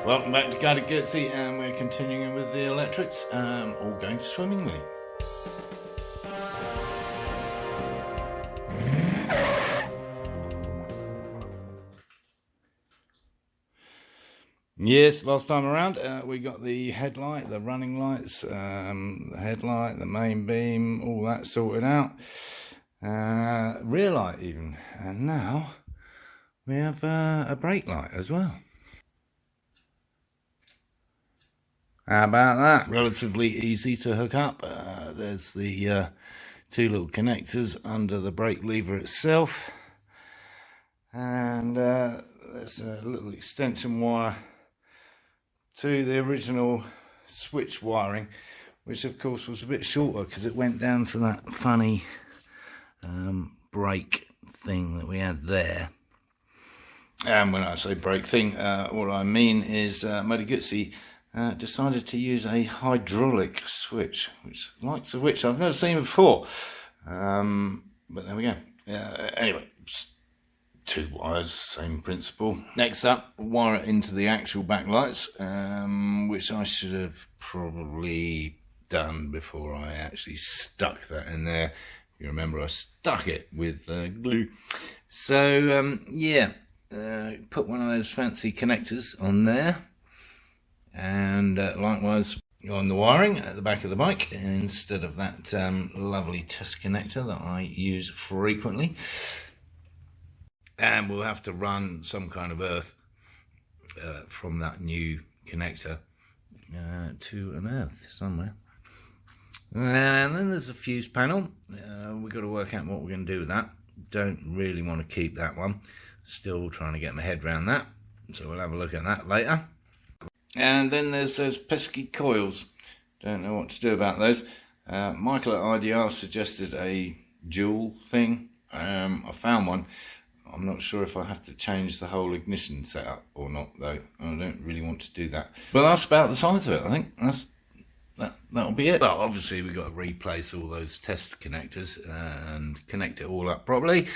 Welcome back to Moto Guzzi, and we're continuing with the electrics, all going swimmingly. Yes, last time around we got the headlight, the running lights, the headlight, the main beam, all that sorted out. Rear light even, and now we have a brake light as well. How about that? Relatively easy to hook up. There's the two little connectors under the brake lever itself, and there's a little extension wire to the original switch wiring, which of course was a bit shorter because it went down to that funny brake thing that we had there. And when I say brake thing, what I mean is Moto Guzzi decided to use a hydraulic switch, which I've never seen before. But there we go. Anyway, two wires, same principle. Next up, wire it into the actual backlights, which I should have probably done before I actually stuck that in there. If you remember, I stuck it with glue. So yeah, put one of those fancy connectors on there. And likewise on the wiring at the back of the bike, instead of that lovely test connector that I use frequently. And we'll have to run some kind of earth from that new connector to an earth somewhere. And then there's a fuse panel. We've got to work out what we're going to do with that. Don't really want to keep that one. Still trying to get my head around that. So we'll have a look at that later. And then there's those pesky coils. Don't know what to do about those. Michael at IDR suggested a dual thing. I found one. I'm not sure if I have to change the whole ignition setup or not, though. I don't really want to do that. But that's about the size of it, I think. That'll be it. Well, obviously we've got to replace all those test connectors and connect it all up properly.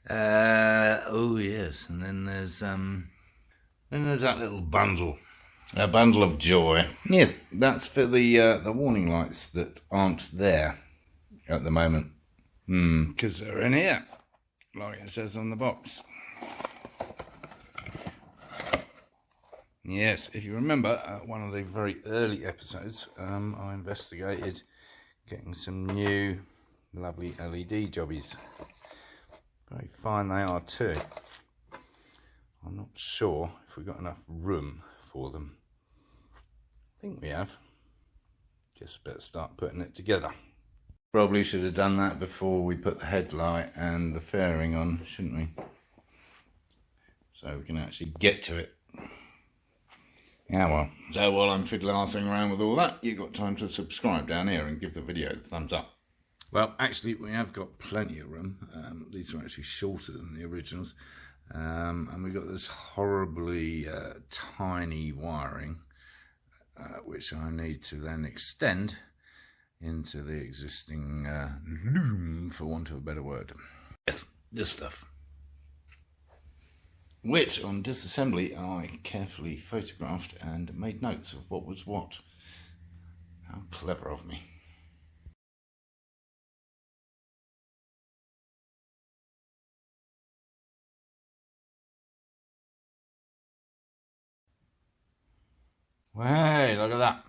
Oh yes, and then there's that little bundle. A bundle of joy. Yes, that's for the warning lights that aren't there at the moment. Because they're in here, like it says on the box. Yes, if you remember, one of the very early episodes, I investigated getting some new lovely LED jobbies. Very fine they are too. I'm not sure if we've got enough room for them. I think we have. Just better start putting it together. Probably should have done that before we put the headlight and the fairing on, shouldn't we? So we can actually get to it. Yeah, well. So while I'm fiddle-arsing around with all that, you've got time to subscribe down here and give the video a thumbs up. Well, actually, we have got plenty of room. These are actually shorter than the originals. And we've got this horribly tiny wiring, which I need to then extend into the existing loom, for want of a better word. Yes, this stuff. Which, on disassembly, I carefully photographed and made notes of what was what. How clever of me. Hey, look at that.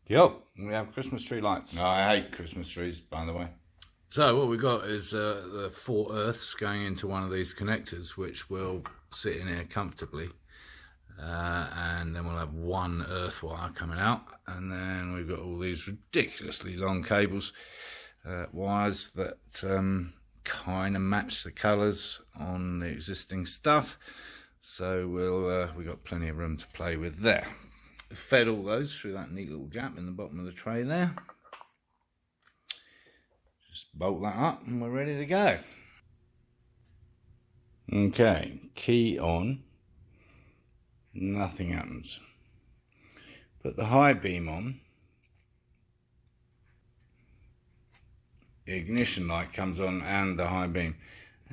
Yo, we have Christmas tree lights. No, I hate Christmas trees, by the way. So what we've got is the 4 earths going into one of these connectors, which will sit in here comfortably. And then we'll have 1 earth wire coming out. And then we've got all these ridiculously long cables, wires that kind of match the colours on the existing stuff. So we've got plenty of room to play with there. Fed all those through that neat little gap in the bottom of the tray there. Just bolt that up and we're ready to go. Okay, key on. Nothing happens. Put the high beam on. The ignition light comes on and the high beam.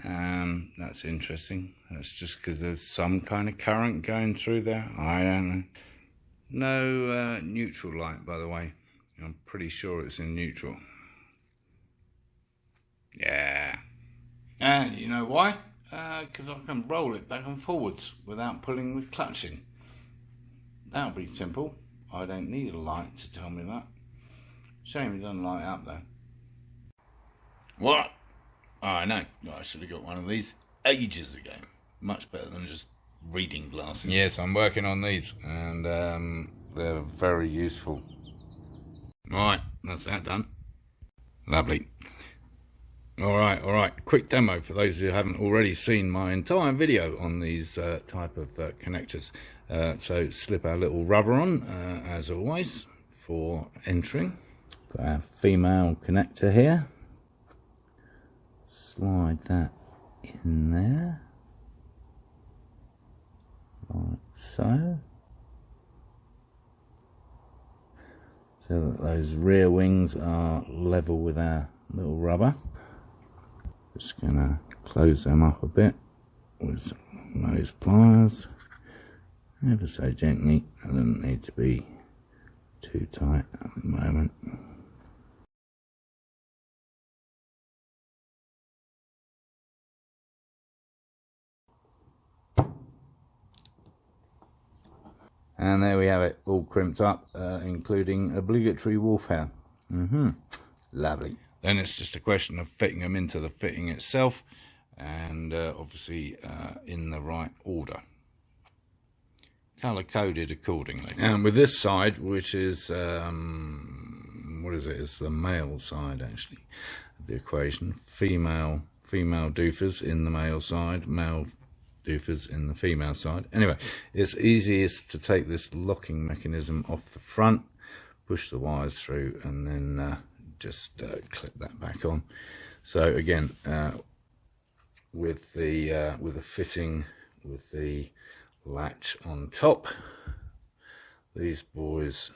That's interesting. That's just because there's some kind of current going through there. I don't know. No neutral light, by the way. I'm pretty sure it's in neutral. Yeah. And you know why? Because I can roll it back and forwards without pulling the clutch in. That'll be simple. I don't need a light to tell me that. Shame it doesn't light up though. What? Oh, I know. I should have got one of these ages ago. Much better than just reading glasses. Yes, I'm working on these, and they're very useful. Right, that's that done. Lovely. All right. Quick demo for those who haven't already seen my entire video on these type of connectors. So slip our little rubber on, as always, for entering. Got our female connector here. Slide that in there, like so. So that those rear wings are level with our little rubber. Just gonna close them up a bit with some nose pliers, ever so gently. It doesn't need to be too tight at the moment. And there we have it, all crimped up, including obligatory wolf hair. Lovely. Then it's just a question of fitting them into the fitting itself, and obviously in the right order. Colour coded accordingly. And with this side, which is, what is it? It's the male side actually of the equation. Female doofers in the male side, male doofers in the female side. Anyway, it's easiest to take this locking mechanism off the front, push the wires through, and then just clip that back on. So again, with the fitting with the latch on top, these boys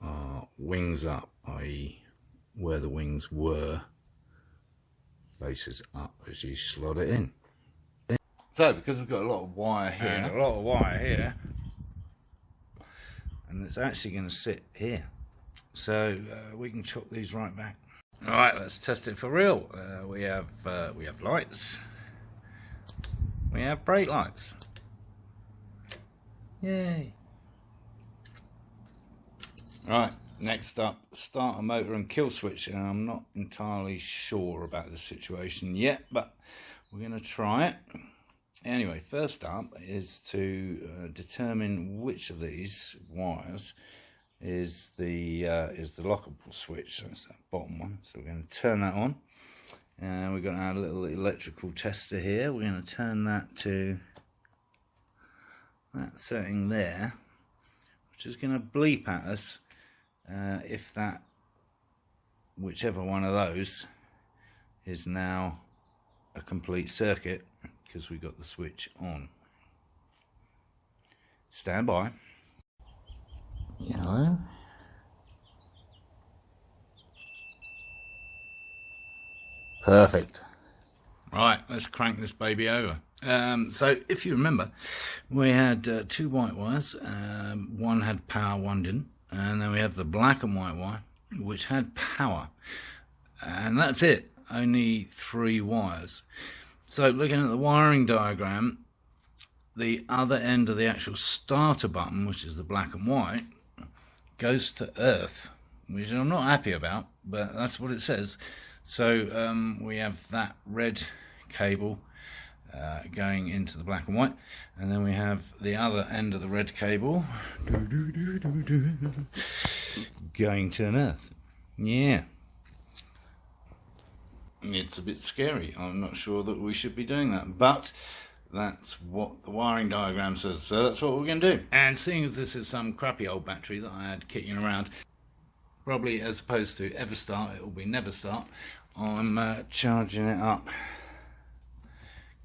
are wings up, i.e. where the wings were, faces up as you slot it in. So, because we've got a lot of wire here, and it's actually going to sit here, so we can chop these right back. All right, let's test it for real. We have lights, we have brake lights. Yay! Right, next up, starter motor and kill switch. And I'm not entirely sure about the situation yet, but we're going to try it. Anyway, first up is to determine which of these wires is the lockable switch. So it's that bottom one. So we're going to turn that on, and we've got our little electrical tester here. We're going to turn that to that setting there, which is going to bleep at us if that, whichever one of those, is now a complete circuit, because we got the switch on. Stand by. Yellow. Perfect. Right, let's crank this baby over. So if you remember, we had two white wires. One had power, one didn't. And then we have the black and white wire, which had power. And that's it. Only 3 wires. So looking at the wiring diagram, the other end of the actual starter button, which is the black and white, goes to earth, which I'm not happy about, but that's what it says. So we have that red cable going into the black and white, and then we have the other end of the red cable going to an earth. Yeah. It's a bit scary. I'm not sure that we should be doing that, but that's what the wiring diagram says, so that's what we're going to do. And seeing as this is some crappy old battery that I had kicking around, probably as opposed to ever start, it will be never start, I'm charging it up.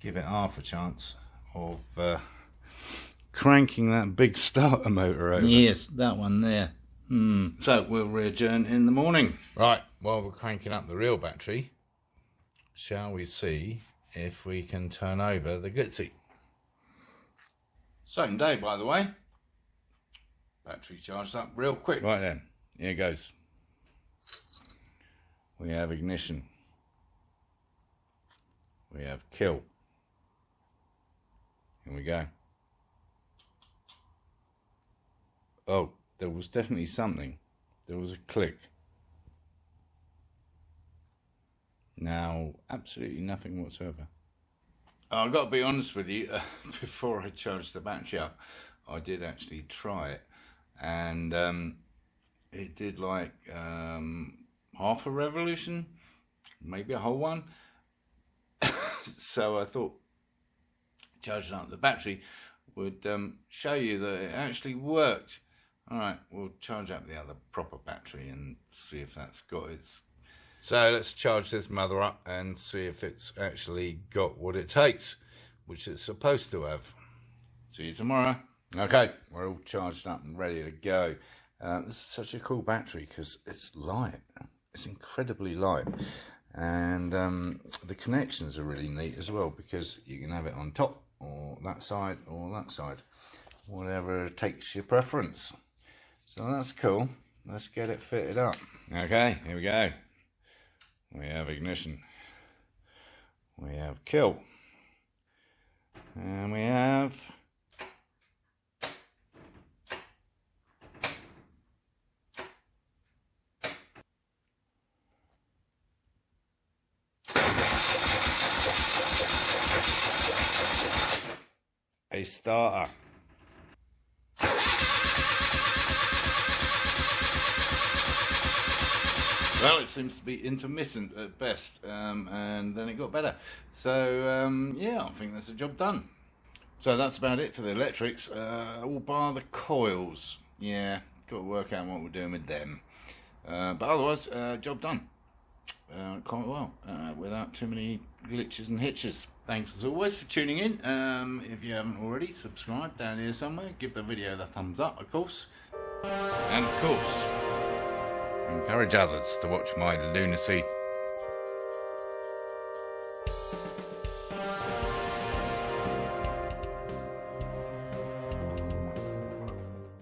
Give it half a chance of cranking that big starter motor over. Yes, that one there. So we'll readjourn in the morning. Right, while we're cranking up the real battery, shall we see if we can turn over the Guzzi. Same day, by the way. Battery charged up real quick. Right then, here goes. We have ignition. We have kill. Here we go. Oh, there was definitely something. There was a click. Now, absolutely nothing whatsoever. I've got to be honest with you, before I charged the battery up, I did actually try it. And it did like half a revolution, maybe a whole one. So I thought charging up the battery would show you that it actually worked. Alright, we'll charge up the other proper battery and see if that's got its... So let's charge this mother up and see if it's actually got what it takes, which it's supposed to have. See you tomorrow. Okay, we're all charged up and ready to go. This is such a cool battery because it's light. It's incredibly light. And the connections are really neat as well, because you can have it on top or that side, whatever takes your preference. So that's cool. Let's get it fitted up. Okay, here we go. We have ignition. We have kill. And we have... a starter. Well, it seems to be intermittent at best, and then it got better. So, yeah, I think that's a job done. So that's about it for the electrics, all bar the coils. Yeah, got to work out what we're doing with them. But otherwise, job done. Quite well, without too many glitches and hitches. Thanks as always for tuning in. If you haven't already, subscribe down here somewhere. Give the video the thumbs up, of course. And of course, encourage others to watch my lunacy.